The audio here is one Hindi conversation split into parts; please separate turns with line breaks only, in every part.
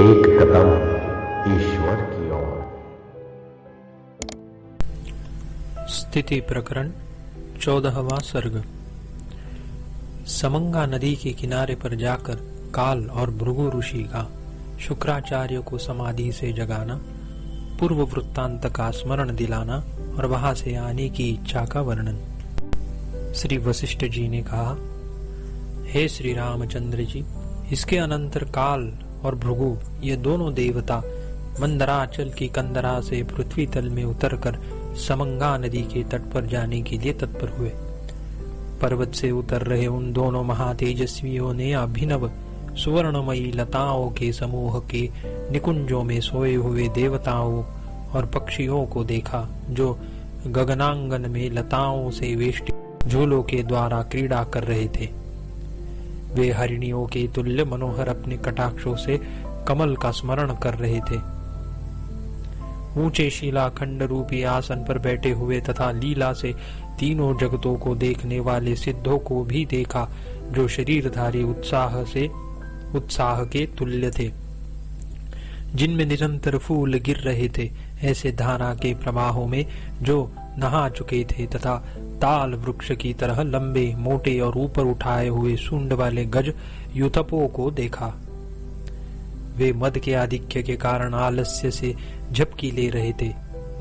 एक कदम ईश्वर की ओर।
स्थिति प्रकरण 14वां सर्ग। समंगा नदी के किनारे पर जाकर काल और भृगु ऋषि का शुक्राचार्य को समाधि से जगाना, पूर्व वृत्तांत का स्मरण दिलाना और वहां से आने की इच्छा का वर्णन। श्री वशिष्ठ जी ने कहा, हे श्री रामचंद्र जी, इसके अनंतर काल और भृगु ये दोनों देवता मंदराचल की कंदरा से पृथ्वी तल में उतरकर समंगा नदी के तट पर जाने के लिए तत्पर हुए। पर्वत से उतर रहे उन दोनों महातेजस्वियों ने अभिनव सुवर्णमयी लताओं के समूह के निकुंजों में सोए हुए देवताओं और पक्षियों को देखा, जो गगनांगन में लताओं से वेष्टित झूलों के द्वारा क्रीड़ा कर रहे थे। वे हरिणियों के तुल्य मनोहर अपने कटाक्षों से कमल का स्मरण कर रहे थे। ऊंचे शिलाखंड रूपी आसन पर बैठे हुए तथा लीला से तीनों जगतों को देखने वाले सिद्धों को भी देखा, जो शरीरधारी उत्साह के तुल्य थे, जिनमें निरंतर फूल गिर रहे थे। ऐसे धारा के प्रवाहों में जो नहा चुके थे तथा ताल वृक्ष की तरह लंबे मोटे और ऊपर उठाए हुए सूंड वाले गज युतपों को देखा। वे मद के आधिक्य के कारण आलस्य से झपकी ले रहे थे।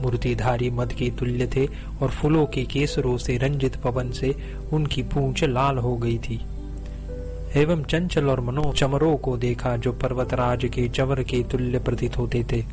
मूर्तिधारी मद के तुल्य थे और फूलों के केसरों से रंजित पवन से उनकी पूंछ लाल हो गई थी। एवं चंचल और मनो चमरों को देखा, जो पर्वतराज के चवर के तुल्य प्रतीत होते थे,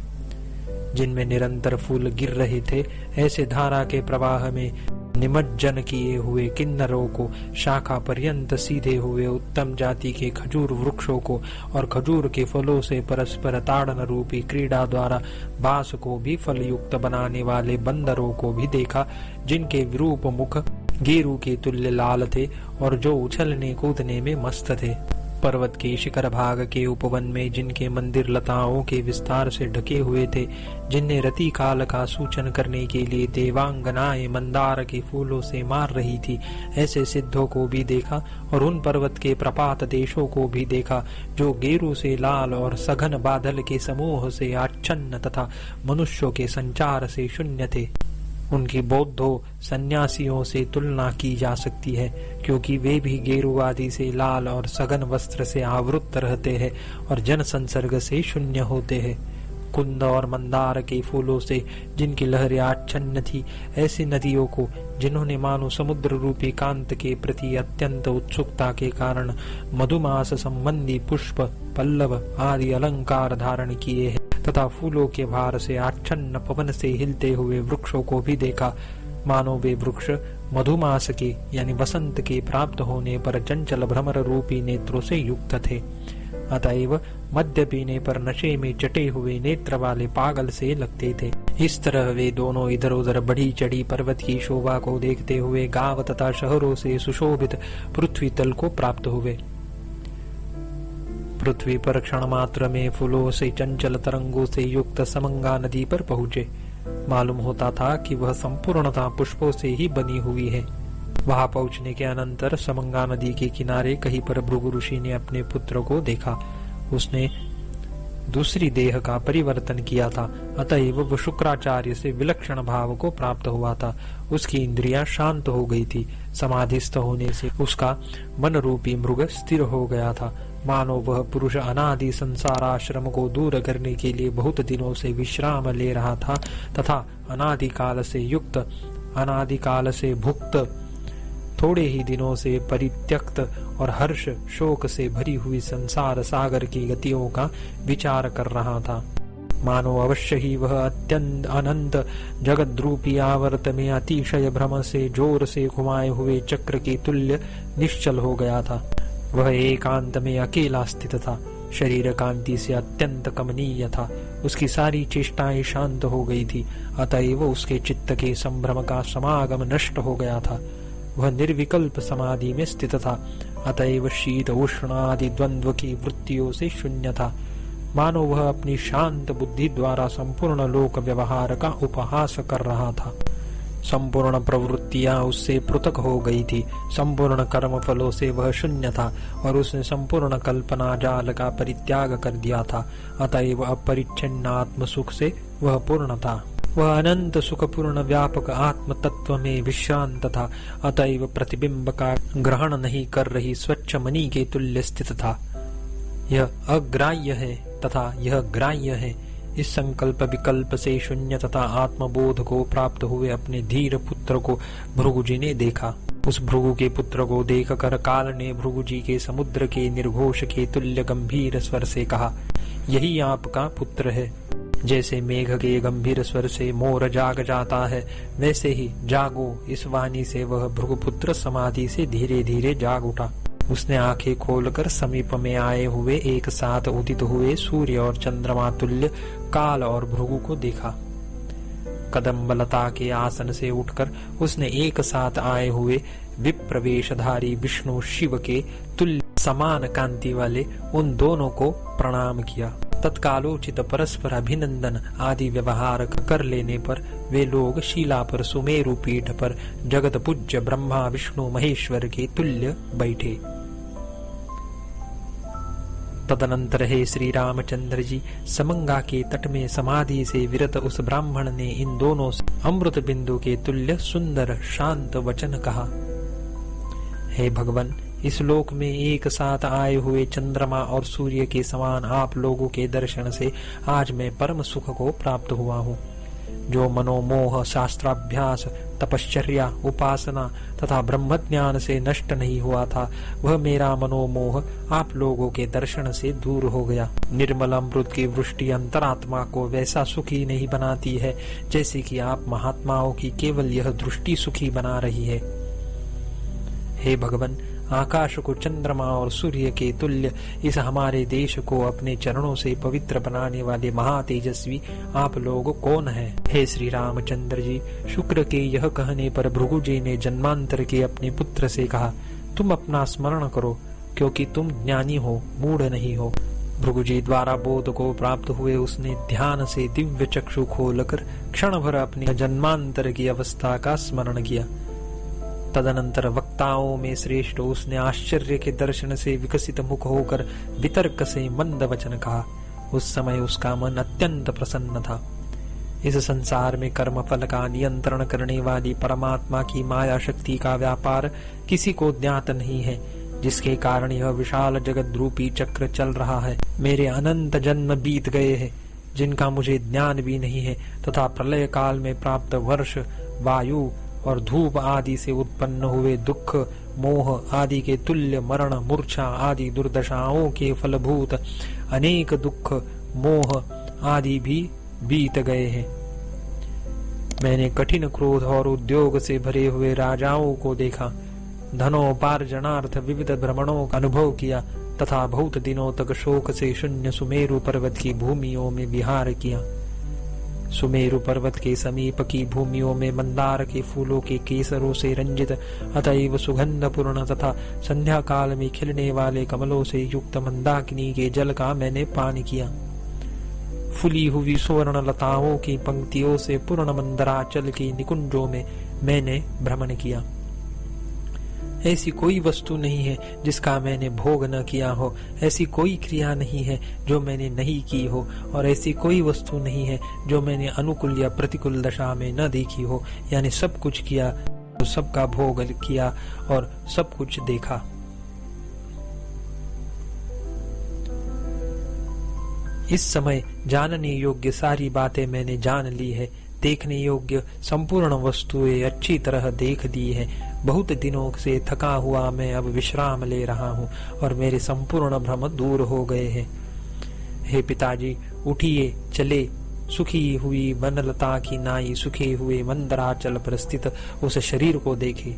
जिनमें निरंतर फूल गिर रहे थे। ऐसे धारा के प्रवाह में निमज्जन किए हुए किन्नरों को, शाखा पर्यंत सीधे हुए उत्तम जाति के खजूर वृक्षों को और खजूर के फलों से परस्पर ताड़न रूपी क्रीड़ा द्वारा बांस को भी फलयुक्त बनाने वाले बंदरों को भी देखा, जिनके विरूप मुख गेरू के तुल्य लाल थे और जो उछलने कूदने में मस्त थे। पर्वत के शिखर भाग के उपवन में जिनके मंदिर लताओं के विस्तार से ढके हुए थे, जिन्हें रति काल का सूचन करने के लिए देवांगनाएं मंदार के फूलों से मार रही थी, ऐसे सिद्धों को भी देखा। और उन पर्वत के प्रपात देशों को भी देखा, जो गेरू से लाल और सघन बादल के समूह से आच्छन्न तथा मनुष्यों के संचार से शून्य थे। उनकी बौद्धों सन्यासियों से तुलना की जा सकती है, क्योंकि वे भी गेरू आदि से लाल और सघन वस्त्र से आवृत रहते हैं और जन संसर्ग से शून्य होते हैं। कुंद और मंदार के फूलों से जिनकी लहरें आच्छन्न थी, ऐसी नदियों को, जिन्होंने मानो समुद्र रूपी कांत के प्रति अत्यंत उत्सुकता के कारण मधुमास संबंधी पुष्प, पल्लव आदि अलंकार धारण किए हैं, तथा फूलों के भार से आच्छन्न पवन से हिलते हुए वृक्षों को भी देखा, मानो वे वृक्ष मधुमास के यानी वसंत के प्राप्त होने पर चंचल भ्रमर रूपी नेत्रों से युक्त थे। अतएव मद्य पीने पर नशे में चटे हुए नेत्र वाले पागल से लगते थे। इस तरह वे दोनों इधर उधर बढ़ी चढ़ी पर्वत की शोभा को देखते हुए गांव तथा शहरों से सुशोभित पृथ्वी तल को प्राप्त हुए। पृथ्वी पर क्षण मात्र में फूलों से चंचल तरंगों से युक्त समंगा नदी पर पहुंचे। मालूम होता था कि वह संपूर्णतः पुष्पों से ही बनी हुई है। वहां पहुंचने के अनंतर समंगा नदी के किनारे कहीं पर भृगु ऋषि ने अपने पुत्र को देखा। उसने दूसरी देह का परिवर्तन किया था, अतएव वह शुक्राचार्य से विलक्षण भाव को प्राप्त हुआ था। उसकी इंद्रियां शांत हो गई थी। समाधिस्थ होने से उसका मन रूपी मृग स्थिर हो गया था, मानो वह पुरुष अनादि संसार आश्रम को दूर करने के लिए बहुत दिनों से विश्राम ले रहा था तथा अनादिकाल से युक्त, अनादिकाल से भुक्त, थोड़े ही दिनों से परित्यक्त और हर्ष शोक से भरी हुई संसार सागर की गतियों का विचार कर रहा था। मानो अवश्य ही वह अत्यंत अनंत जगत रूपी आवर्त में अतिशय भ्रम से जोर से घुमाए हुए चक्र के तुल्य निश्चल हो गया था। वह एकांत में अकेला स्थित था, शरीर कांति से अत्यंत कमनीय था। उसकी सारी चेष्टाएं शांत हो गई थी, अतएव उसके चित्त के संभ्रम का समागम नष्ट हो गया था। वह निर्विकल्प समाधि में स्थित था, अतएव शीत उष्ण आदि द्वंद्व की वृत्तियों से शून्य था। मानो वह अपनी शांत बुद्धि द्वारा संपूर्ण लोक व्यवहार का उपहास कर रहा था। संपूर्ण प्रवृत्तियां उससे पृथक हो गई थी। संपूर्ण कर्म फलों से वह शून्य था और उसने संपूर्ण कल्पना जाल का परित्याग कर दिया था। अतएव अपरिच्छिन्न आत्म सुख से वह पूर्ण था। वह अनंत सुखपूर्ण व्यापक आत्म तत्व में विश्रांत था। अतएव प्रतिबिंब का ग्रहण नहीं कर रही स्वच्छ मणि के तुल्य स्थित था। यह अग्राह्य है तथा यह ग्राह्य है। इस संकल्प विकल्प से शून्य तथा आत्मबोध को प्राप्त हुए अपने धीर पुत्र को भृगुजी ने देखा। उस भृगु के पुत्र को देखकर काल ने भृगुजी के समुद्र के निर्घोष के तुल्य गंभीर स्वर से कहा, यही आपका पुत्र है। जैसे मेघ के गंभीर स्वर से मोर जाग जाता है, वैसे ही जागो इस वाणी से वह भृगुपुत्र समाधि से धीरे धीरे जाग उठा। उसने आंखें खोलकर समीप में आए हुए एक साथ उदित हुए सूर्य और चंद्रमा तुल्य काल और भृगु को देखा। कदम्बलता के आसन से उठकर उसने एक साथ आए हुए विप्रवेशधारी विष्णु शिव के तुल्य समान कांति वाले उन दोनों को प्रणाम किया। तत्कालोचित परस्पर अभिनंदन आदि व्यवहार कर लेने पर वे लोग शिला पर सुमेरु पीठ पर जगत पूज्य ब्रह्मा विष्णु महेश्वर के तुल्य बैठे। तदनंतर हे श्री रामचंद्र जी, समंगा के तट में समाधि से विरत उस ब्राह्मण ने इन दोनों से अमृत बिंदु के तुल्य सुंदर शांत वचन कहा। हे भगवान, इस लोक में एक साथ आए हुए चंद्रमा और सूर्य के समान आप लोगों के दर्शन से आज मैं परम सुख को प्राप्त हुआ हूँ। जो मनोमोह शास्त्राभ्यास तपश्चर्या उपासना तथा ब्रह्मज्ञान से नष्ट नहीं हुआ था, वह मेरा मनोमोह आप लोगों के दर्शन से दूर हो गया। निर्मल अमृत की वृष्टि अंतरात्मा को वैसा सुखी नहीं बनाती है जैसे कि आप महात्माओं की केवल यह दृष्टि सुखी बना रही है। हे भगवान, आकाश को चंद्रमा और सूर्य के तुल्य इस हमारे देश को अपने चरणों से पवित्र बनाने वाले महातेजस्वी आप लोग कौन है? हे श्री रामचंद्र जी, शुक्र के यह कहने पर भृगुजी ने जन्मांतर के अपने पुत्र से कहा, तुम अपना स्मरण करो क्योंकि तुम ज्ञानी हो, मूढ़ नहीं हो। भृगुजी द्वारा बोध को प्राप्त हुए उसने ध्यान से दिव्य चक्षु खोलकर क्षण भर अपनी जन्मांतर की अवस्था का स्मरण किया। तदनंतर वक्ताओं में श्रेष्ठ उसने आश्चर्य के दर्शन से विकसित मुख होकर वितर्क से मंद वचन कहा। उस समय उसका मन अत्यंत प्रसन्न था। इस संसार में कर्म फल का नियंत्रण करने वाली परमात्मा की माया शक्ति का व्यापार किसी को ज्ञात नहीं है, जिसके कारण यह विशाल जगत रूपी चक्र चल रहा है। मेरे अनंत जन्म बीत गए हैं जिनका मुझे ज्ञान भी नहीं है, तथा प्रलय काल में प्राप्त वर्ष वायु और धूप आदि से उत्पन्न हुए दुख मोह आदि के तुल्य मरण मूर्छा आदि दुर्दशाओं के फलभूत अनेक दुख मोह आदि भी बीत गए हैं। मैंने कठिन क्रोध और उद्योग से भरे हुए राजाओं को देखा, धनोपार्जनार्थ विविध भ्रमणों का अनुभव किया तथा बहुत दिनों तक शोक से शून्य सुमेरु पर्वत की भूमियों में विहार किया। सुमेरु पर्वत के समीप की भूमियों में मंदार के फूलों के केसरों से रंजित अतएव सुगंध पूर्ण तथा संध्या काल में खिलने वाले कमलों से युक्त मंदाकिनी के जल का मैंने पान किया। फुली हुई सुवर्ण लताओं की पंक्तियों से पूर्ण मंदराचल के निकुंजों में मैंने भ्रमण किया। ऐसी कोई वस्तु नहीं है जिसका मैंने भोग न किया हो, ऐसी कोई क्रिया नहीं है जो मैंने नहीं की हो, और ऐसी कोई वस्तु नहीं है जो मैंने अनुकूल या प्रतिकूल दशा में न देखी हो। यानी सब कुछ किया, सबका भोग किया और सब कुछ देखा। इस समय जानने योग्य सारी बातें मैंने जान ली है। देखने योग्य संपूर्ण वस्तुएं अच्छी तरह देख ली है। बहुत दिनों से थका हुआ मैं अब विश्राम ले रहा हूँ और मेरे संपूर्ण भ्रम दूर हो गए हैं। हे पिताजी, उठिए, चले। सुखी हुई वनलता की नाई सूखे हुए मंदराचल पर स्थित उस शरीर को देखे।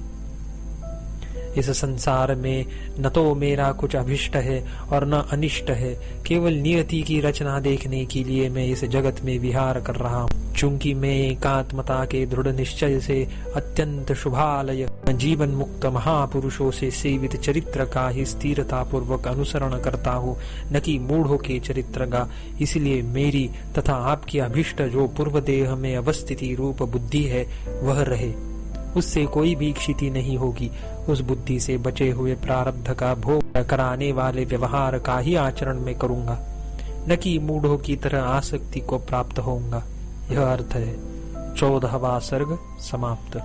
इस संसार में न तो मेरा कुछ अभिष्ट है और न अनिष्ट है, केवल नियति की रचना देखने के लिए मैं इस जगत में विहार कर रहा हूँ। चूंकि मैं एकात्मता के दृढ़ निश्चय से अत्यंत शुभालय जीवन मुक्त महापुरुषों से सेवित चरित्र का ही स्थिरता पूर्वक अनुसरण करता हूँ, न कि मूढ़ों के चरित्र का। इसलिए मेरी तथा आपकी अभिष्ट जो पूर्व देह में अवस्थिति रूप बुद्धि है वह रहे, उससे कोई भी क्षति नहीं होगी। उस बुद्धि से बचे हुए प्रारब्ध का भोग कराने वाले व्यवहार का ही आचरण में करूंगा, न कि मूढ़ों की तरह आसक्ति को प्राप्त होऊंगा। यह अर्थ है। 14वां सर्ग समाप्त।